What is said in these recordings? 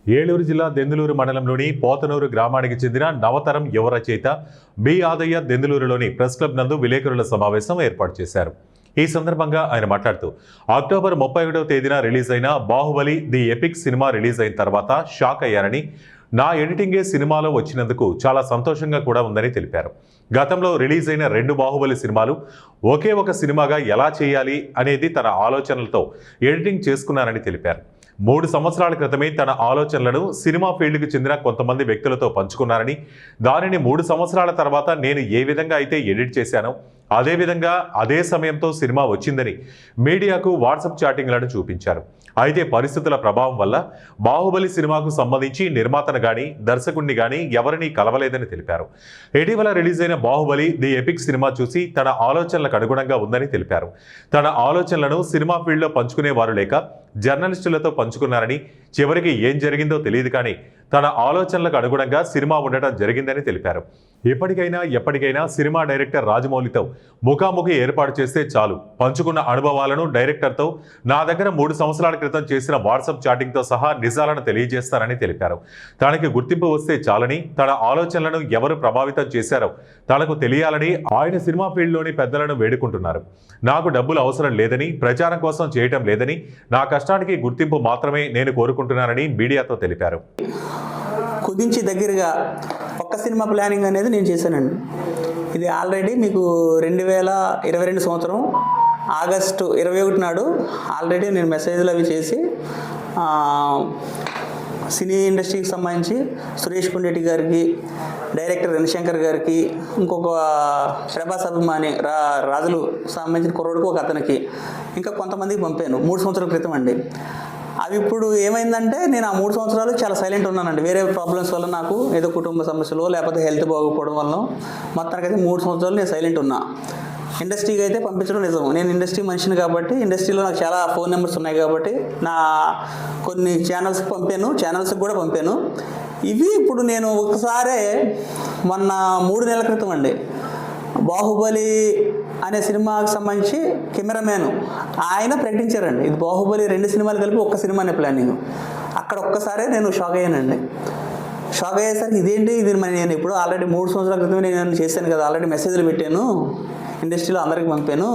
ఏలూరు జిల్లా దెందులూరు మండలంలోని పోతనూరు గ్రామానికి చెందిన నవతరం యువ రచయిత బి ఆదయ్య దెందులూరులోని ప్రెస్ క్లబ్ నందు విలేకరుల సమావేశం ఏర్పాటు చేశారు. ఈ సందర్భంగా ఆయన మాట్లాడుతూ అక్టోబర్ 31వ తేదీన రిలీజ్ అయిన Baahubali the epic cinema release అయిన తర్వాత షాక్ అయ్యారని, నా ఎడిటింగే సినిమాలో వచ్చినందుకు చాలా సంతోషంగా కూడా ఉందని తెలిపారు. గతంలో రిలీజ్ అయిన 2 బాహుబలి సినిమాలు ఒకే ఒక సినిమాగా ఎలా చేయాలి అనేది తన ఆలోచనలతో ఎడిటింగ్ చేసుకున్నారని తెలిపారు. 3 సంవత్సరాల క్రితమే తన ఆలోచనలను సినిమా ఫీల్డ్కి చెందిన కొంతమంది వ్యక్తులతో పంచుకున్నారని, దానిని 3 సంవత్సరాల తర్వాత నేను ఏ విధంగా అయితే ఎడిట్ చేశానో అదేవిధంగా అదే సమయంతో సినిమా వచ్చిందని మీడియాకు వాట్సాప్ చాటింగ్లను చూపించారు. అయితే పరిస్థితుల ప్రభావం వల్ల బాహుబలి సినిమాకు సంబంధించి నిర్మాతను గానీ దర్శకుడిని గానీ ఎవరినీ కలవలేదని తెలిపారు. ఇటీవల రిలీజ్ అయిన బాహుబలి ది ఎపిక్ సినిమా చూసి తన ఆలోచనలకు అనుగుణంగా ఉందని తెలిపారు. తన ఆలోచనలను సినిమా ఫీల్డ్లో పంచుకునేవారు లేక జర్నలిస్టులతో పంచుకున్నారని, చివరికి ఏం జరిగిందో తెలియదు కానీ తన ఆలోచనలకు అనుగుణంగా సినిమా ఉండటం జరిగిందని తెలిపారు. ఎప్పటికైనా ఎప్పటికైనా సినిమా డైరెక్టర్ రాజమౌళితో ముఖాముఖి ఏర్పాటు చేస్తే చాలు, పంచుకున్న అనుభవాలను డైరెక్టర్తో నా దగ్గర 3 సంవత్సరాల క్రితం చేసిన వాట్సాప్ చాటింగ్తో సహా నిజాలను తెలియజేస్తారని తెలిపారు. తనకి గుర్తింపు వస్తే చాలని, తన ఆలోచనలను ఎవరు ప్రభావితం చేశారో తనకు తెలియాలని ఆయన సినిమా ఫీల్డ్లోని పెద్దలను వేడుకుంటున్నారు. నాకు డబ్బులు అవసరం లేదని, ప్రచారం కోసం చేయటం లేదని, నా కష్టానికి గుర్తింపు మాత్రమే నేను కోరుకుంటున్నానని మీడియాతో తెలిపారు. కుదించి దగ్గరగా ఒక్క సినిమా ప్లానింగ్ అనేది నేను చేశానండి. ఇది ఆల్రెడీ మీకు 2022 సంవత్సరం ఆగస్టు 21 నాడు ఆల్రెడీ నేను మెసేజ్లు అవి చేసి సినీ ఇండస్ట్రీకి సంబంధించి సురేష్ కుండెట్టి గారికి, డైరెక్టర్ రవిశంకర్ గారికి, ఇంకొక ప్రభాస్ అభిమాని రాజులు సంబంధించిన కుర్రోడికి ఒక అతనికి, ఇంకా కొంతమందికి పంపాను 3 సంవత్సరాల క్రితం అండి. అవి ఇప్పుడు ఏమైందంటే నేను ఆ 3 సంవత్సరాలు చాలా సైలెంట్ ఉన్నానండి. వేరే ప్రాబ్లమ్స్ వల్ల, నాకు ఏదో కుటుంబ సమస్యలు లేకపోతే హెల్త్ బాగోకపోవడం వల్ల మొత్తానికైతే 3 సంవత్సరాలు నేను సైలెంట్ ఉన్నా. ఇండస్ట్రీకి అయితే పంపించడం నిజం. నేను ఇండస్ట్రీ మనిషిని కాబట్టి, ఇండస్ట్రీలో నాకు చాలా ఫోన్ నెంబర్స్ ఉన్నాయి కాబట్టి నా కొన్ని ఛానల్స్కి పంపాను, ఛానల్స్కి కూడా పంపాను. ఇవి ఇప్పుడు నేను ఒకసారి మొన్న 3 నెలల క్రితం అండి బాహుబలి అనే సినిమాకి సంబంధించి కెమెరామ్యాన్ ఆయన ప్రకటించారండి, ఇది బాహుబలి 2 సినిమాలు కలిపి ఒక్క సినిమానే ప్లానింగ్. అక్కడ ఒక్కసారే నేను షాక్ అయ్యానండి. షాక్ అయ్యేసరికి ఇదేంటి, ఇది మరి నేను ఇప్పుడు ఆల్రెడీ 3 సంవత్సరాల క్రితమే నేను చేశాను కదా, ఆల్రెడీ మెసేజ్లు పెట్టాను, ఇండస్ట్రీలో అందరికి పంపాను,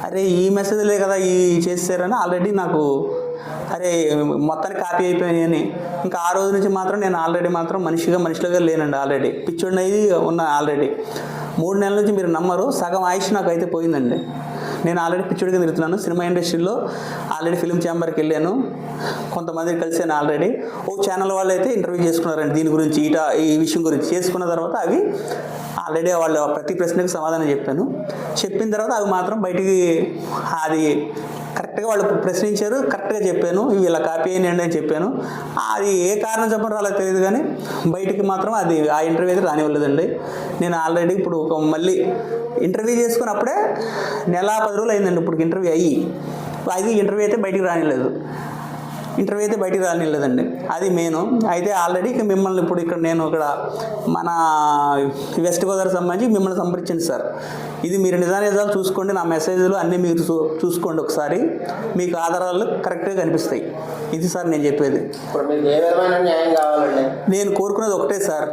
అరే ఈ మెసేజ్లే కదా ఈ చేశారని ఆల్రెడీ నాకు అరే మొత్తానికి కాపీ అయిపోయాయని. ఇంకా ఆ రోజు నుంచి మాత్రం నేను ఆల్రెడీ మాత్రం మనిషిగా లేనండి. ఆల్రెడీ పిచ్చోడిని ఉన్నా. ఆల్రెడీ 3 నెలల నుంచి మీరు నమ్మరు, సగం ఆయుష్ నాకు అయితే పోయిందండి. నేను ఆల్రెడీ పిచ్చోడిగా తిరుగుతున్నాను. సినిమా ఇండస్ట్రీలో ఆల్రెడీ ఫిల్మ్ ఛాంబర్కి వెళ్ళాను, కొంతమందిని కలిసాను. ఆల్రెడీ ఓ ఛానల్ వాళ్ళు అయితే ఇంటర్వ్యూ చేసుకున్నారండి దీని గురించి, ఈ విషయం గురించి. చేసుకున్న తర్వాత అవి ఆల్రెడీ వాళ్ళు ప్రతి ప్రశ్నకు సమాధానం చెప్పిన తర్వాత అవి మాత్రం బయటికి అది కరెక్ట్గా వాళ్ళు ప్రశ్నించారు, కరెక్ట్గా చెప్పాను, ఇవి ఇలా కాపీ అయ్యండి అని చెప్పాను. అది ఏ కారణం చెప్పడం రాలేదు తెలియదు కానీ బయటికి మాత్రం అది ఆ ఇంటర్వ్యూ అయితే రానివ్వలేదండి. నేను ఆల్రెడీ ఇప్పుడు మళ్ళీ ఇంటర్వ్యూ చేసుకున్నప్పుడే 1 నెల 10 రోజులు అయిందండి ఇప్పుడు ఇంటర్వ్యూ అయ్యి. అది ఇంటర్వ్యూ అయితే బయటికి రానివ్వలేదండి. అది మెయిన్. అయితే ఆల్రెడీ మిమ్మల్ని ఇప్పుడు నేను ఇక్కడ మన వెస్ట్ గోదావరికి సంబంధించి మిమ్మల్ని సంప్రదించండి సార్. ఇది మీరు నిజాలు చూసుకోండి, నా మెసేజ్లు అన్నీ మీరు చూసుకోండి ఒకసారి, మీకు ఆధారాలు కరెక్ట్గా కనిపిస్తాయి. ఇది సార్ నేను చెప్పేది. నేను కోరుకునేది ఒకటే సార్,